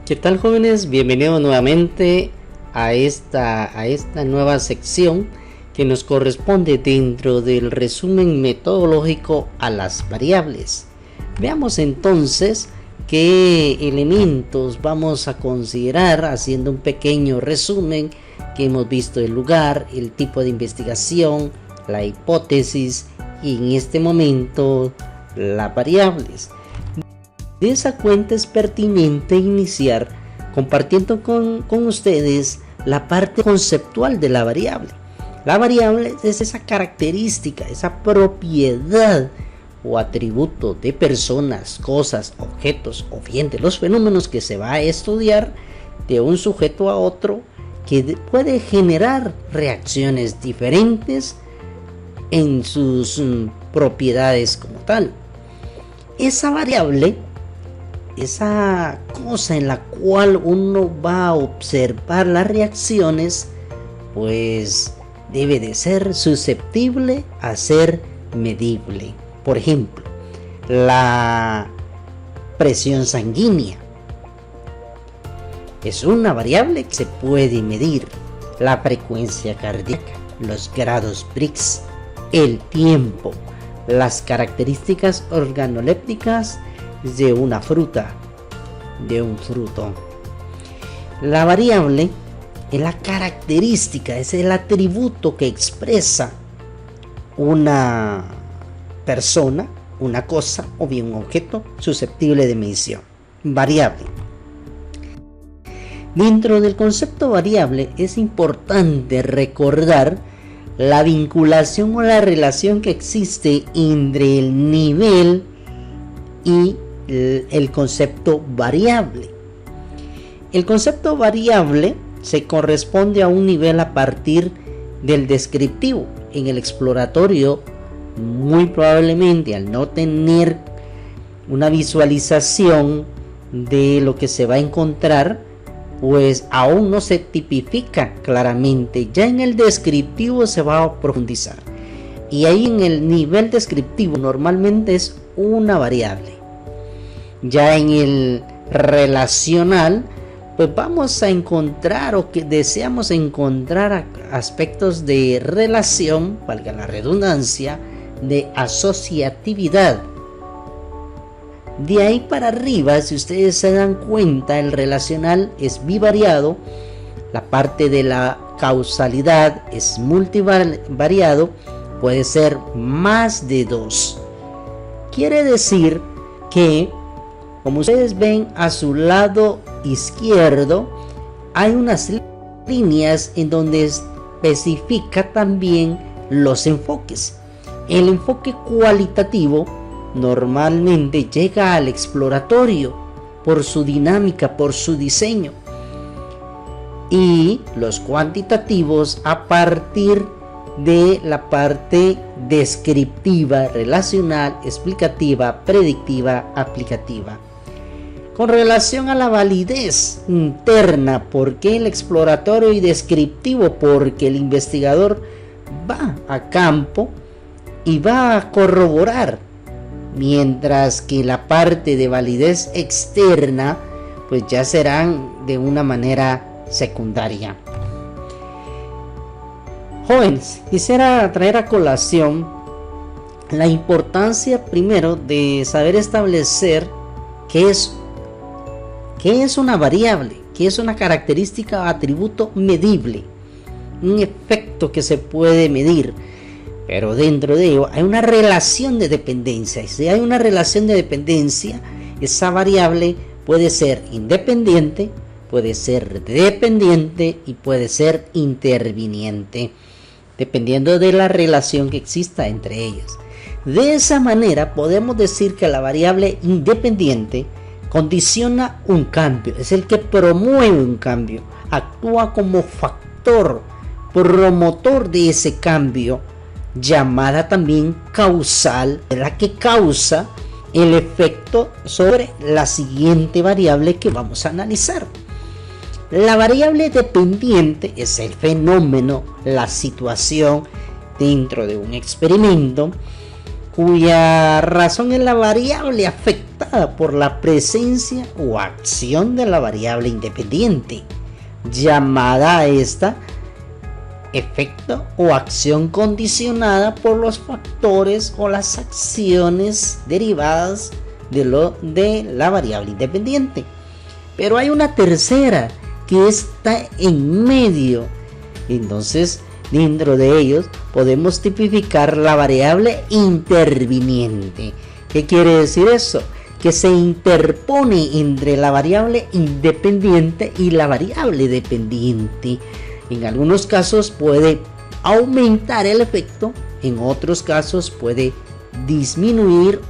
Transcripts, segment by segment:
¿Qué tal, jóvenes? Bienvenidos nuevamente a esta nueva sección que nos corresponde dentro del resumen metodológico a las variables. Veamos entonces qué elementos vamos a considerar haciendo un pequeño resumen que hemos visto: el lugar, el tipo de investigación, la hipótesis y en este momento las variables. De esa cuenta es pertinente iniciar compartiendo con ustedes la parte conceptual de la variable. La variable es esa característica, esa propiedad o atributo de personas, cosas, objetos o bien de los fenómenos que se va a estudiar de un sujeto a otro, que puede generar reacciones diferentes en sus propiedades como tal. Esa variable, esa cosa en la cual uno va a observar las reacciones, pues debe de ser susceptible a ser medible. Por ejemplo, la presión sanguínea es una variable que se puede medir. La frecuencia cardíaca, los grados Brix, el tiempo, las características organolépticas de una fruta, de un fruto. La variable es la característica, es el atributo que expresa una persona, una cosa o bien un objeto susceptible de medición. Variable. Dentro del concepto variable es importante recordar la vinculación o la relación que existe entre el nivel y el concepto variable. El concepto variable se corresponde a un nivel a partir del descriptivo. En el exploratorio, muy probablemente, al no tener una visualización de lo que se va a encontrar, pues aún no se tipifica claramente. Ya en el descriptivo se va a profundizar, y ahí en el nivel descriptivo normalmente es una variable. Ya en el relacional, pues vamos a encontrar, o que deseamos encontrar, aspectos de relación, valga la redundancia, de asociatividad. De ahí para arriba, si ustedes se dan cuenta, el relacional es bivariado, la parte de la causalidad es multivariado, puede ser más de 2. Quiere decir que, como ustedes ven a su lado izquierdo, hay unas líneas en donde especifica también los enfoques. El enfoque cualitativo normalmente llega al exploratorio por su dinámica, por su diseño, y los cuantitativos a partir de la parte descriptiva, relacional, explicativa, predictiva, aplicativa. Con relación a la validez interna, ¿por qué el exploratorio y descriptivo? Porque el investigador va a campo y va a corroborar, mientras que la parte de validez externa pues ya serán de una manera secundaria. Jóvenes, quisiera traer a colación la importancia primero de saber establecer qué es una variable, qué es una característica o atributo medible, un efecto que se puede medir. Pero dentro de ello hay una relación de dependencia, y si hay una relación de dependencia, esa variable puede ser independiente, puede ser dependiente y puede ser interviniente, dependiendo de la relación que exista entre ellas. De esa manera podemos decir que la variable independiente condiciona un cambio, es el que promueve un cambio, actúa como factor promotor de ese cambio, llamada también causal, la que causa el efecto sobre la siguiente variable que vamos a analizar. La variable dependiente es el fenómeno, la situación dentro de un experimento cuya razón es la variable afectada por la presencia o acción de la variable independiente, llamada a esta efecto o acción condicionada por los factores o las acciones derivadas de la variable independiente. Pero hay una tercera que está en medio. Entonces, dentro de ellos podemos tipificar la variable interviniente. ¿Qué quiere decir eso? Que se interpone entre la variable independiente y la variable dependiente. En algunos casos puede aumentar el efecto, en otros casos puede disminuir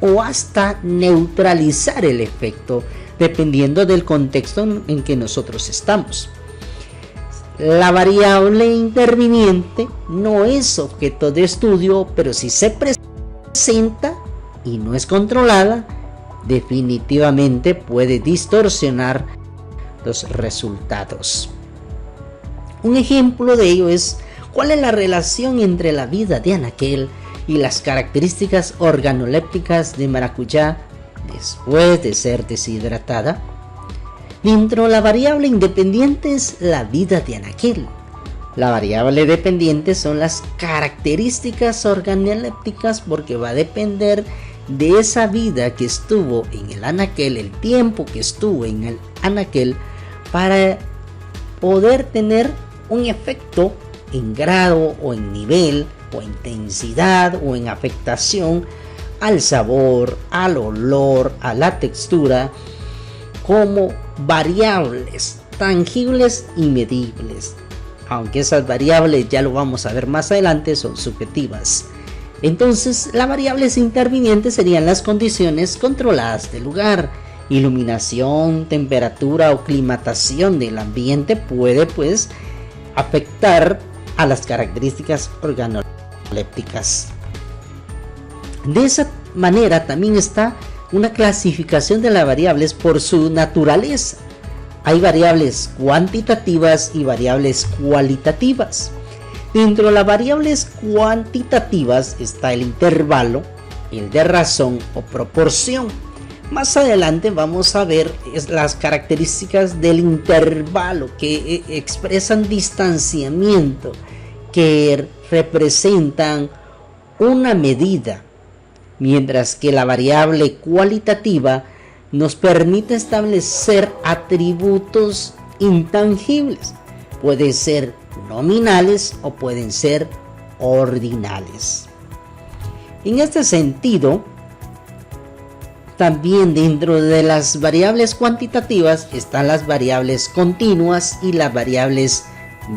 o hasta neutralizar el efecto, dependiendo del contexto en que nosotros estamos. La variable interviniente no es objeto de estudio, pero si se presenta y no es controlada, definitivamente puede distorsionar los resultados. Un ejemplo de ello es cuál es la relación entre la vida de anaquel y las características organolépticas de maracuyá después de ser deshidratada. Dentro de la variable independiente es la vida de anaquel. La variable dependiente son las características organolépticas, porque va a depender de esa vida que estuvo en el anaquel, el tiempo que estuvo en el anaquel, para poder tener un efecto en grado o en nivel o intensidad o en afectación al sabor, al olor, a la textura, como variables tangibles y medibles, aunque esas variables, ya lo vamos a ver más adelante, son subjetivas. Entonces, las variables intervinientes serían las condiciones controladas del lugar. Iluminación, temperatura o climatación del ambiente puede pues afectar a las características organolépticas. De esa manera también está una clasificación de las variables por su naturaleza. Hay variables cuantitativas y variables cualitativas. Dentro de las variables cuantitativas está el intervalo, el de razón o proporción. Más adelante vamos a ver las características del intervalo, que expresan distanciamiento, que representan una medida, mientras que la variable cualitativa nos permite establecer atributos intangibles. Pueden ser nominales o pueden ser ordinales. En este sentido, también dentro de las variables cuantitativas están las variables continuas y las variables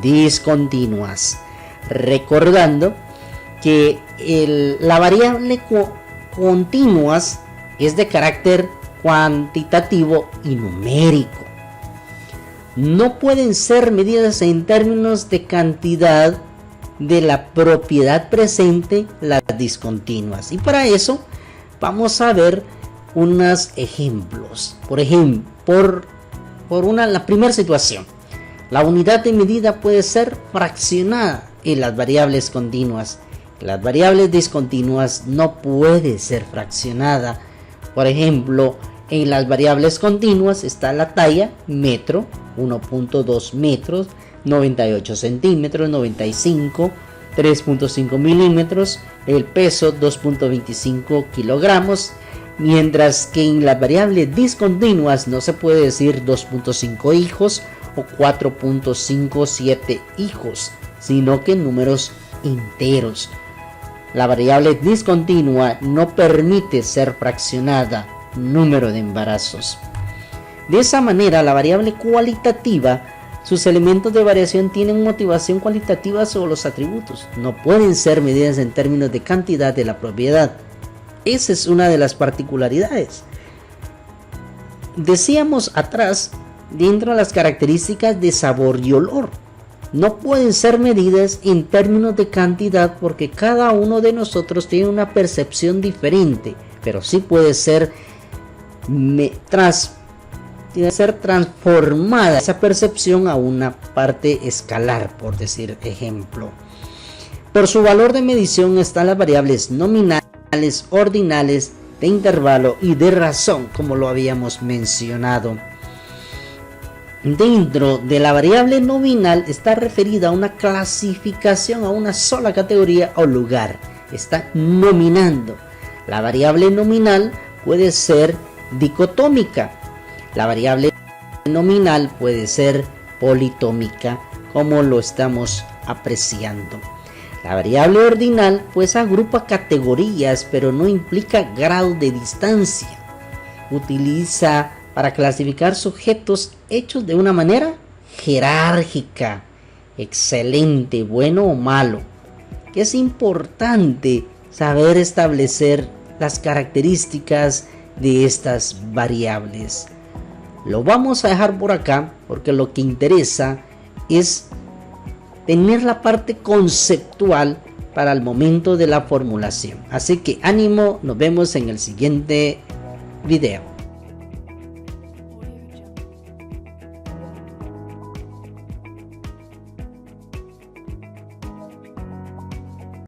discontinuas. Recordando que la variable continuas es de carácter cuantitativo y numérico. No pueden ser medidas en términos de cantidad de la propiedad presente las discontinuas. Y para eso vamos a ver unos ejemplos. Por ejemplo, la primera situación, la unidad de medida puede ser fraccionada en las variables continuas. Las variables discontinuas no puede ser fraccionada. Por ejemplo, en las variables continuas está la talla, metro, 1.2 metros, 98 centímetros, 95, 3.5 milímetros, el peso 2.25 kilogramos, mientras que en las variables discontinuas no se puede decir 2.5 hijos o 4.57 hijos, sino que números enteros. La variable discontinua no permite ser fraccionada, número de embarazos. De esa manera, la variable cualitativa, sus elementos de variación tienen motivación cualitativa sobre los atributos. No pueden ser medidas en términos de cantidad de la propiedad. Esa es una de las particularidades. Decíamos atrás, dentro de las características de sabor y olor, no pueden ser medidas en términos de cantidad porque cada uno de nosotros tiene una percepción diferente, pero sí puede ser transformada esa percepción a una parte escalar, por decir ejemplo. Por su valor de medición están las variables nominales ordinales, de intervalo y de razón, como lo habíamos mencionado. Dentro de la variable nominal está referida a una clasificación, a una sola categoría o lugar. Está nominando. La variable nominal puede ser dicotómica. La variable nominal puede ser politómica, como lo estamos apreciando. La variable ordinal pues agrupa categorías, pero no implica grado de distancia. Utiliza para clasificar sujetos hechos de una manera jerárquica. Excelente, bueno o malo. Es importante saber establecer las características de estas variables. Lo vamos a dejar por acá porque lo que interesa es tener la parte conceptual para el momento de la formulación. Así que ánimo, nos vemos en el siguiente video.